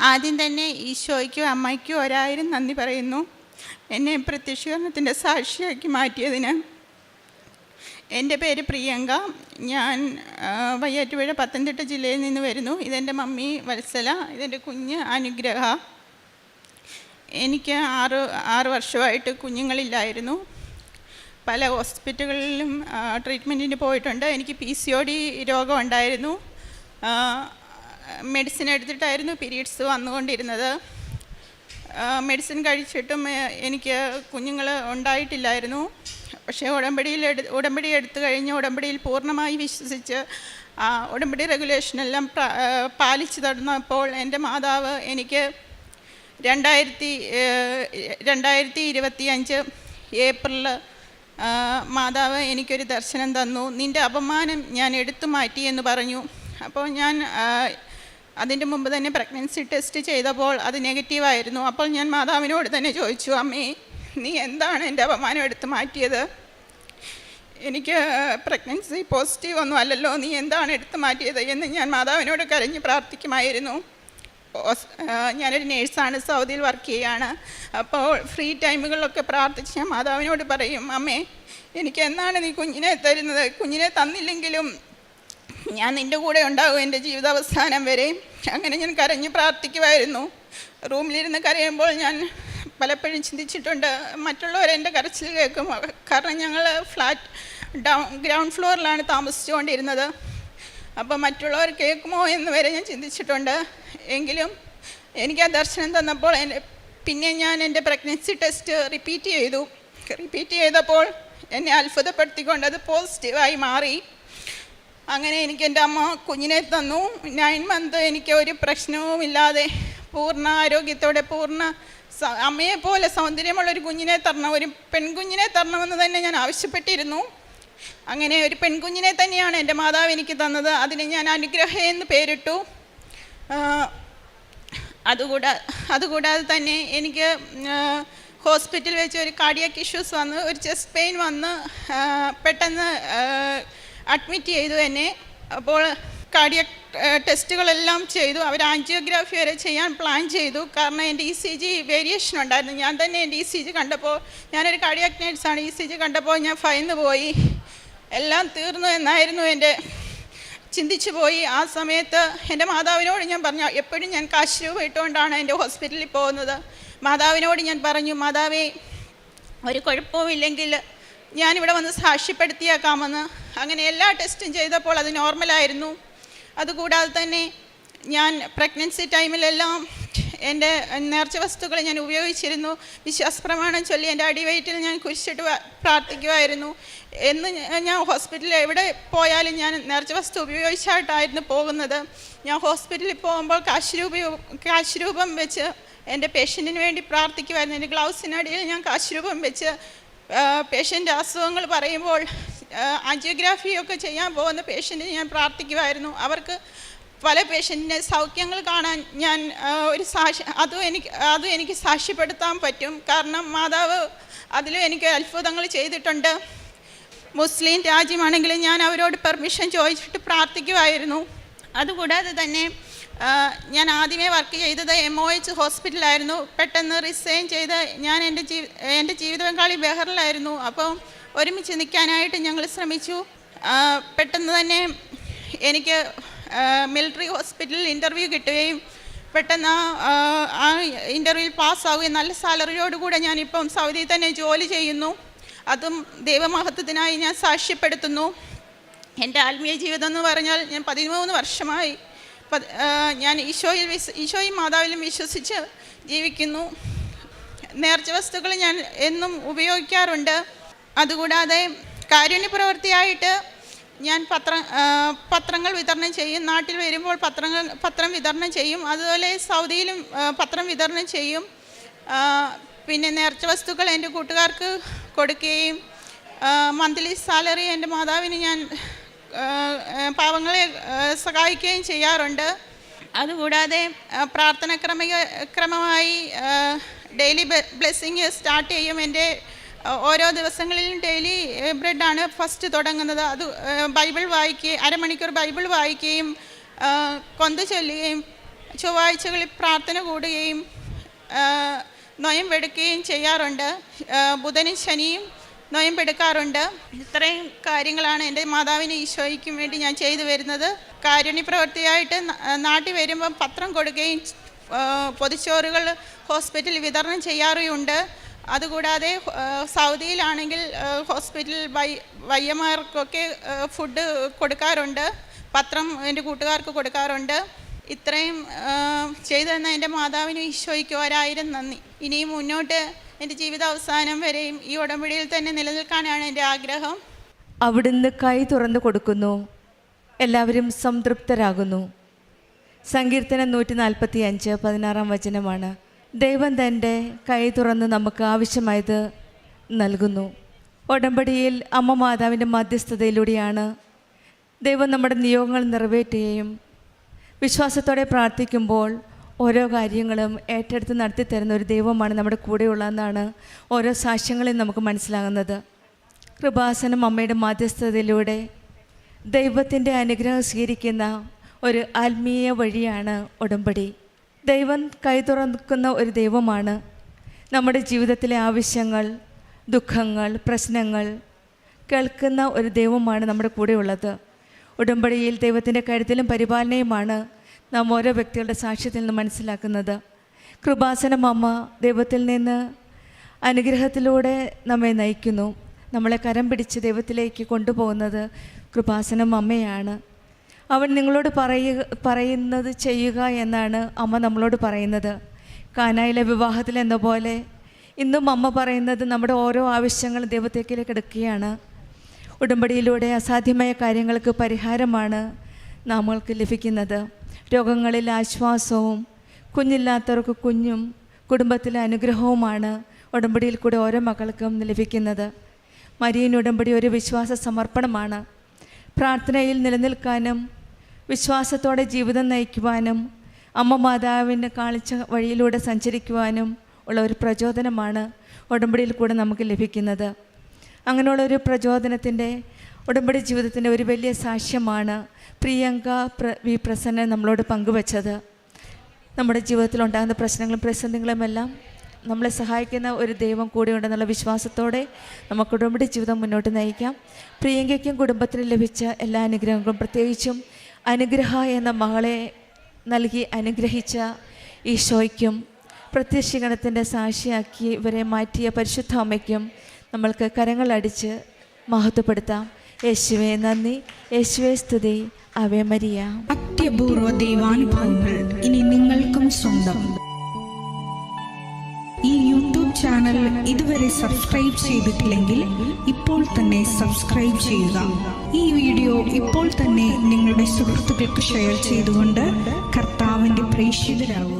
ആദ്യം തന്നെ ഈശോയ്ക്കും അമ്മയ്ക്കും 1000 നന്ദി പറയുന്നു, എന്നെ പ്രത്യക്ഷീകരണത്തിൻ്റെ സാക്ഷിയാക്കി മാറ്റിയതിന്. എൻ്റെ പേര് പ്രിയങ്ക. ഞാൻ വയ്യാറ്റുപുഴ പത്തനംതിട്ട ജില്ലയിൽ നിന്ന് വരുന്നു. ഇതെൻ്റെ മമ്മി വത്സല, ഇതെൻ്റെ കുഞ്ഞ് അനുഗ്രഹ. എനിക്ക് ആറ് വർഷമായിട്ട് കുഞ്ഞുങ്ങളില്ലായിരുന്നു. പല ഹോസ്പിറ്റലുകളിലും ട്രീറ്റ്മെൻറ്റിന് പോയിട്ടുണ്ട്. എനിക്ക് PCOD രോഗം ഉണ്ടായിരുന്നു. മെഡിസിൻ എടുത്തിട്ടായിരുന്നു പീരീഡ്സ് വന്നുകൊണ്ടിരുന്നത്. മെഡിസിൻ കഴിച്ചിട്ടും എനിക്ക് കുഞ്ഞുങ്ങൾ ഉണ്ടായിട്ടില്ലായിരുന്നു. പക്ഷേ ഉടമ്പടി എടുത്തു കഴിഞ്ഞ് ഉടമ്പടിയിൽ പൂർണ്ണമായി വിശ്വസിച്ച് ഉടമ്പടി റെഗുലേഷനെല്ലാം പാലിച്ചു തന്നപ്പോൾ എൻ്റെ മാതാവ് എനിക്ക് 2025 ഏപ്രിൽ മാതാവ് എനിക്കൊരു ദർശനം തന്നു. നിൻ്റെ അപമാനം ഞാൻ എടുത്തു മാറ്റി എന്ന് പറഞ്ഞു. അപ്പോൾ ഞാൻ അതിൻ്റെ മുമ്പ് തന്നെ പ്രഗ്നൻസി ടെസ്റ്റ് ചെയ്തപ്പോൾ അത് നെഗറ്റീവായിരുന്നു. അപ്പോൾ ഞാൻ മാതാവിനോട് തന്നെ ചോദിച്ചു, അമ്മേ, നീ എന്താണ് എൻ്റെ അപമാനം എടുത്തു മാറ്റിയത്? എനിക്ക് പ്രഗ്നൻസി പോസിറ്റീവ് ഒന്നും അല്ലല്ലോ, നീ എന്താണ് എടുത്തു മാറ്റിയത് എന്ന് ഞാൻ മാതാവിനോട് കരഞ്ഞ് പ്രാർത്ഥിക്കുമായിരുന്നു. ഞാനൊരു നേഴ്സാണ്, സൗദിയിൽ വർക്ക് ചെയ്യുകയാണ്. അപ്പോൾ ഫ്രീ ടൈമുകളിലൊക്കെ പ്രാർത്ഥിച്ച് ഞാൻ മാതാവിനോട് പറയും, അമ്മേ, എനിക്ക് എന്നാണ് നീ കുഞ്ഞിനെ തരുന്നത്? കുഞ്ഞിനെ തന്നില്ലെങ്കിലും ഞാൻ നിൻ്റെ കൂടെ ഉണ്ടാകും എൻ്റെ ജീവിതാവസാനം വരെ. അങ്ങനെ ഞാൻ കരഞ്ഞ് പ്രാർത്ഥിക്കുമായിരുന്നു. റൂമിലിരുന്ന് കരയുമ്പോൾ ഞാൻ പലപ്പോഴും ചിന്തിച്ചിട്ടുണ്ട്, മറ്റുള്ളവരെൻ്റെ കരച്ചിൽ കേൾക്കും. കാരണം ഞങ്ങൾ ഗ്രൗണ്ട് ഫ്ലോറിലാണ് താമസിച്ചുകൊണ്ടിരുന്നത്. അപ്പോൾ മറ്റുള്ളവർ കേൾക്കുമോ എന്ന് വരെ ഞാൻ ചിന്തിച്ചിട്ടുണ്ട്. എങ്കിലും എനിക്ക് ആ ദർശനം തന്നപ്പോൾ പിന്നെ ഞാൻ എൻ്റെ പ്രഗ്നൻസി ടെസ്റ്റ് റിപ്പീറ്റ് ചെയ്തപ്പോൾ എന്നെ അത്ഭുതപ്പെടുത്തിക്കൊണ്ട് അത് പോസിറ്റീവായി മാറി. അങ്ങനെ എനിക്ക് എൻ്റെ അമ്മ കുഞ്ഞിനെ തന്നു. 9 മന്ത് എനിക്ക് ഒരു പ്രശ്നവുമില്ലാതെ പൂർണ്ണ ആരോഗ്യത്തോടെ അമ്മയെപ്പോലെ സൗന്ദര്യമുള്ളൊരു കുഞ്ഞിനെ തരണം, ഒരു പെൺകുഞ്ഞിനെ തരണമെന്ന് തന്നെ ഞാൻ ആവശ്യപ്പെട്ടിരുന്നു. അങ്ങനെ ഒരു പെൺകുഞ്ഞിനെ തന്നെയാണ് എൻ്റെ മാതാവ് എനിക്ക് തന്നത്. അതിന് ഞാൻ അനുഗ്രഹ എന്ന് പേരിട്ടു. അതുകൂടാതെ തന്നെ എനിക്ക് ഹോസ്പിറ്റലിൽ വെച്ച് ഒരു കാർഡിയാക് ഇഷ്യൂസ് വന്ന്, ഒരു ചെസ്റ്റ് പെയിൻ വന്ന് പെട്ടെന്ന് അഡ്മിറ്റ് ചെയ്തു എന്നെ. അപ്പോൾ കാർഡിയാക് ടെസ്റ്റുകളെല്ലാം ചെയ്തു. അവർ ആൻജിയോഗ്രാഫി വരെ ചെയ്യാൻ പ്ലാൻ ചെയ്തു. കാരണം എൻ്റെ ECG വേരിയേഷൻ ഉണ്ടായിരുന്നു. ഞാൻ തന്നെ എൻ്റെ ECG കണ്ടപ്പോൾ, ഞാനൊരു കാർഡിയാക് നേഴ്സാണ്, ECG കണ്ടപ്പോൾ ഞാൻ ഭയന്ന് പോയി. എല്ലാം തീർന്നു എന്നായിരുന്നു എൻ്റെ ചിന്തിച്ചു പോയി. ആ സമയത്ത് എൻ്റെ മാതാവിനോട് ഞാൻ പറഞ്ഞു, എപ്പോഴും ഞാൻ കാശ് രൂപ ഇട്ടുകൊണ്ടാണ് എൻ്റെ ഹോസ്പിറ്റലിൽ പോകുന്നത്. മാതാവിനോട് ഞാൻ പറഞ്ഞു, മാതാവേ, ഒരു കുഴപ്പവുമില്ലെങ്കിൽ ഞാനിവിടെ വന്ന് സാക്ഷ്യപ്പെടുത്തിയേക്കാമെന്ന്. അങ്ങനെ എല്ലാ ടെസ്റ്റും ചെയ്തപ്പോൾ അത് നോർമലായിരുന്നു. അതുകൂടാതെ തന്നെ ഞാൻ പ്രഗ്നൻസി ടൈമിലെല്ലാം എൻ്റെ നേർച്ച വസ്തുക്കൾ ഞാൻ ഉപയോഗിച്ചിരുന്നു. വിശ്വാസപ്രമാണം ചൊല്ലി എൻ്റെ അടിവയറ്റിൽ ഞാൻ കുരിശിട്ട് പ്രാർത്ഥിക്കുമായിരുന്നു. എന്ന് ഞാൻ ഹോസ്പിറ്റലിൽ എവിടെ പോയാലും ഞാൻ നേർച്ച വസ്തു ഉപയോഗിച്ചായിട്ടായിരുന്നു പോകുന്നത്. ഞാൻ ഹോസ്പിറ്റലിൽ പോകുമ്പോൾ കാശ് രൂപം വെച്ച് എൻ്റെ പേഷ്യൻറ്റിന് വേണ്ടി പ്രാർത്ഥിക്കുമായിരുന്നു. എൻ്റെ ഗ്ലൗസിനടിയിൽ ഞാൻ കാശ് രൂപം വെച്ച് പേഷ്യൻ്റ് അസുഖങ്ങൾ പറയുമ്പോൾ ആൻജിയോഗ്രാഫിയൊക്കെ ചെയ്യാൻ പോകുന്ന പേഷ്യൻറ്റിന് ഞാൻ പ്രാർത്ഥിക്കുമായിരുന്നു. അവർക്ക് പല പേഷ്യൻറ്റിൻ്റെ സൗഖ്യങ്ങൾ കാണാൻ ഞാൻ അതും എനിക്ക് സാക്ഷ്യപ്പെടുത്താൻ പറ്റും. കാരണം മാതാവ് അതിലും എനിക്ക് അത്ഭുതങ്ങൾ ചെയ്തിട്ടുണ്ട്. മുസ്ലിം രാജ്യമാണെങ്കിലും ഞാൻ അവരോട് പെർമിഷൻ ചോദിച്ചിട്ട് പ്രാർത്ഥിക്കുമായിരുന്നു. അതുകൂടാതെ തന്നെ ഞാൻ ആദ്യമേ വർക്ക് ചെയ്തത് MOH ഹോസ്പിറ്റലായിരുന്നു. പെട്ടെന്ന് റിസൈൻ ചെയ്ത് ഞാൻ എൻ്റെ ജീവിത പങ്കാളി ബഹറിലായിരുന്നു. അപ്പോൾ ഒരുമിച്ച് നിൽക്കാനായിട്ട് ഞങ്ങൾ ശ്രമിച്ചു. പെട്ടെന്ന് തന്നെ എനിക്ക് മിലിറ്ററി ഹോസ്പിറ്റലിൽ ഇൻ്റർവ്യൂ കിട്ടുകയും പെട്ടെന്ന് ആ ഇൻ്റർവ്യൂവിൽ പാസ്സാവുകയും നല്ല സാലറിയോടുകൂടെ ഞാനിപ്പം സൗദിയിൽ തന്നെ ജോലി ചെയ്യുന്നു. അതും ദൈവമഹത്വത്തിനായി ഞാൻ സാക്ഷ്യപ്പെടുത്തുന്നു. എൻ്റെ ആത്മീയ ജീവിതം എന്ന് പറഞ്ഞാൽ ഞാൻ 13 വർഷമായി ഞാൻ ഈശോയും മാതാവിലും വിശ്വസിച്ച് ജീവിക്കുന്നു. നേർച്ച വസ്തുക്കൾ ഞാൻ എന്നും ഉപയോഗിക്കാറുണ്ട്. അതുകൂടാതെ കാരുണ്യ പ്രവൃത്തിയായിട്ട് ഞാൻ പത്രങ്ങൾ വിതരണം ചെയ്യും. നാട്ടിൽ വരുമ്പോൾ പത്രം വിതരണം ചെയ്യും. അതുപോലെ സൗദിയിലും പത്രം വിതരണം ചെയ്യും. പിന്നെ നേർച്ച വസ്തുക്കൾ എൻ്റെ കൂട്ടുകാർക്ക് കൊടുക്കുകയും മന്ത്ലി സാലറി എൻ്റെ മാതാവിന് ഞാൻ പാവങ്ങളെ സഹായിക്കുകയും ചെയ്യാറുണ്ട്. അതുകൂടാതെ ക്രമമായി ഡെയിലി ബ്ലെസ്സിങ് സ്റ്റാർട്ട് ചെയ്യും. എൻ്റെ ഓരോ ദിവസങ്ങളിലും ഡെയിലി ബ്രെഡാണ് ഫസ്റ്റ് തുടങ്ങുന്നത്. അത് ബൈബിൾ വായിക്കുകയും അരമണിക്കൂർ ബൈബിൾ വായിക്കുകയും കൊന്ത ചൊല്ലുകയും ചൊവ്വാഴ്ചകളിൽ പ്രാർത്ഥന കൂടുകയും നൊയമ്പെടുക്കുകയും ചെയ്യാറുണ്ട്. ബുധനും ശനിയും നൊയമ്പെടുക്കാറുണ്ട്. ഇത്രയും കാര്യങ്ങളാണ് എൻ്റെ മാതാവിന് ഈശോയ്ക്കും വേണ്ടി ഞാൻ ചെയ്തു വരുന്നത്. കാരുണ്യപ്രവൃത്തിയായിട്ട് നാട്ടിൽ വരുമ്പം പത്രം കൊടുക്കുകയും പൊതിച്ചോറുകൾ ഹോസ്പിറ്റലിൽ വിതരണം ചെയ്യാറുമുണ്ട്. അതുകൂടാതെ സൗദിയിലാണെങ്കിൽ ഹോസ്പിറ്റൽ വയ്യമാർക്കൊക്കെ ഫുഡ് കൊടുക്കാറുണ്ട്. പത്രം എൻ്റെ കൂട്ടുകാർക്ക് കൊടുക്കാറുണ്ട്. ഇത്രയും ചെയ്തു തന്ന എൻ്റെ മാതാവിനും ഈശോയ്ക്കും 1000 നന്ദി. ഇനിയും മുന്നോട്ട് എൻ്റെ ജീവിതാവസാനം വരെയും ഈ ഉടമ്പടിയിൽ തന്നെ നിലനിൽക്കാനാണ് എൻ്റെ ആഗ്രഹം. അവിടുന്ന് കൈ തുറന്നു കൊടുക്കുന്നു, എല്ലാവരും സംതൃപ്തരാകുന്നു. സങ്കീർത്തനം 145 16 വചനമാണ്. ദൈവം തൻ്റെ കൈ തുറന്ന് നമുക്ക് ആവശ്യമായത് നൽകുന്നു. ഉടമ്പടിയിൽ അമ്മ മാതാവിൻ്റെ മധ്യസ്ഥതയിലൂടെയാണ് ദൈവം നമ്മുടെ നിയോഗങ്ങൾ നിറവേറ്റുകയും വിശ്വാസത്തോടെ പ്രാർത്ഥിക്കുമ്പോൾ ഓരോ കാര്യങ്ങളും ഏറ്റെടുത്ത് നടത്തി തരുന്ന ഒരു ദൈവമാണ് നമ്മുടെ കൂടെയുള്ളതെന്നാണ് ഓരോ സാക്ഷ്യങ്ങളിൽ നമുക്ക് മനസ്സിലാകുന്നത്. കൃപാസനം അമ്മയുടെ മധ്യസ്ഥതയിലൂടെ ദൈവത്തിൻ്റെ അനുഗ്രഹം സ്വീകരിക്കുന്ന ഒരു ആത്മീയ വഴിയാണ് ഉടമ്പടി. ദൈവം കൈ തുറക്കുന്ന ഒരു ദൈവമാണ്. നമ്മുടെ ജീവിതത്തിലെ ആവശ്യങ്ങൾ, ദുഃഖങ്ങൾ, പ്രശ്നങ്ങൾ കേൾക്കുന്ന ഒരു ദൈവമാണ് നമ്മുടെ കൂടെയുള്ളത്. ഉടമ്പടിയിൽ ദൈവത്തിൻ്റെ കരുതലും പരിപാലനയുമാണ് നാം ഓരോ വ്യക്തികളുടെ സാക്ഷ്യത്തിൽ നിന്ന് മനസ്സിലാക്കുന്നത്. കൃപാസനം അമ്മ ദൈവത്തിൽ നിന്ന് അനുഗ്രഹത്തിലൂടെ നമ്മെ നയിക്കുന്നു. നമ്മളെ കരം പിടിച്ച് ദൈവത്തിലേക്ക് കൊണ്ടുപോകുന്നത് കൃപാസനം അമ്മയാണ്. അവൻ നിങ്ങളോട് പറയുന്നത് ചെയ്യുക എന്നാണ് അമ്മ നമ്മളോട് പറയുന്നത്. കാനായിലെ വിവാഹത്തിൽ എന്ന പോലെ ഇന്നും അമ്മ പറയുന്നത് നമ്മുടെ ഓരോ ആവശ്യങ്ങളും ദൈവത്തേക്കിലേക്ക് എടുക്കുകയാണ്. ഉടമ്പടിയിലൂടെ അസാധ്യമായ കാര്യങ്ങൾക്ക് പരിഹാരമാണ് നമ്മൾക്ക് ലഭിക്കുന്നത്. രോഗങ്ങളിൽ ആശ്വാസവും കുഞ്ഞില്ലാത്തവർക്ക് കുഞ്ഞും കുടുംബത്തിലെ അനുഗ്രഹവുമാണ് ഉടമ്പടിയിൽ കൂടെ ഓരോ മക്കൾക്കും ലഭിക്കുന്നത്. മരിയൻ ഉടമ്പടി ഒരു വിശ്വാസ സമർപ്പണമാണ്. പ്രാർത്ഥനയിൽ നിലനിൽക്കാനും വിശ്വാസത്തോടെ ജീവിതം നയിക്കുവാനും അമ്മ മാതാവിന് കാണിച്ച വഴിയിലൂടെ സഞ്ചരിക്കുവാനും ഉള്ള ഒരു പ്രചോദനമാണ് ഉടമ്പടിയിൽ കൂടെ നമുക്ക് ലഭിക്കുന്നത്. അങ്ങനെയുള്ളൊരു പ്രചോദനത്തിൻ്റെ ഉടമ്പടി ജീവിതത്തിൻ്റെ ഒരു വലിയ സാക്ഷ്യമാണ് പ്രിയങ്ക വി പ്രസന്നൻ നമ്മളോട് പങ്കുവച്ചത്. നമ്മുടെ ജീവിതത്തിലുണ്ടാകുന്ന പ്രശ്നങ്ങളും പ്രതിസന്ധികളുമെല്ലാം നമ്മളെ സഹായിക്കുന്ന ഒരു ദൈവം കൂടെയുണ്ടെന്നുള്ള വിശ്വാസത്തോടെ നമുക്ക് ഉടമ്പടി ജീവിതം മുന്നോട്ട് നയിക്കാം. പ്രിയങ്കയ്ക്കും കുടുംബത്തിനും ലഭിച്ച എല്ലാ അനുഗ്രഹങ്ങളും, പ്രത്യേകിച്ചും അനുഗ്രഹ എന്ന മകളെ നൽകി അനുഗ്രഹിച്ച ഈശോയ്ക്കും പ്രത്യക്ഷീകരണത്തിൻ്റെ സാക്ഷിയാക്കി ഇവരെ മാറ്റിയ പരിശുദ്ധ അമ്മയ്ക്കും നമ്മൾക്ക് കരങ്ങളടിച്ച് മഹത്വപ്പെടുത്താം. യേശുവേ നന്ദി, യേശുവേ സ്തുതി, ആവേ മരിയ. അത്യപൂർവ ദൈവാനുഭവങ്ങൾ ഇനി നിങ്ങൾക്കും സ്വന്തം. ഈ യൂട്യൂബ് ചാനൽ ഇതുവരെ സബ്സ്ക്രൈബ് ചെയ്തിട്ടില്ലെങ്കിൽ ഇപ്പോൾ തന്നെ സബ്സ്ക്രൈബ് ചെയ്യുക. ഈ വീഡിയോ ഇപ്പോൾ തന്നെ നിങ്ങളുടെ സുഹൃത്തുക്കൾക്ക് ഷെയർ ചെയ്തുകൊണ്ട് കർത്താവിൻ്റെ പ്രേക്ഷിതരാകുക.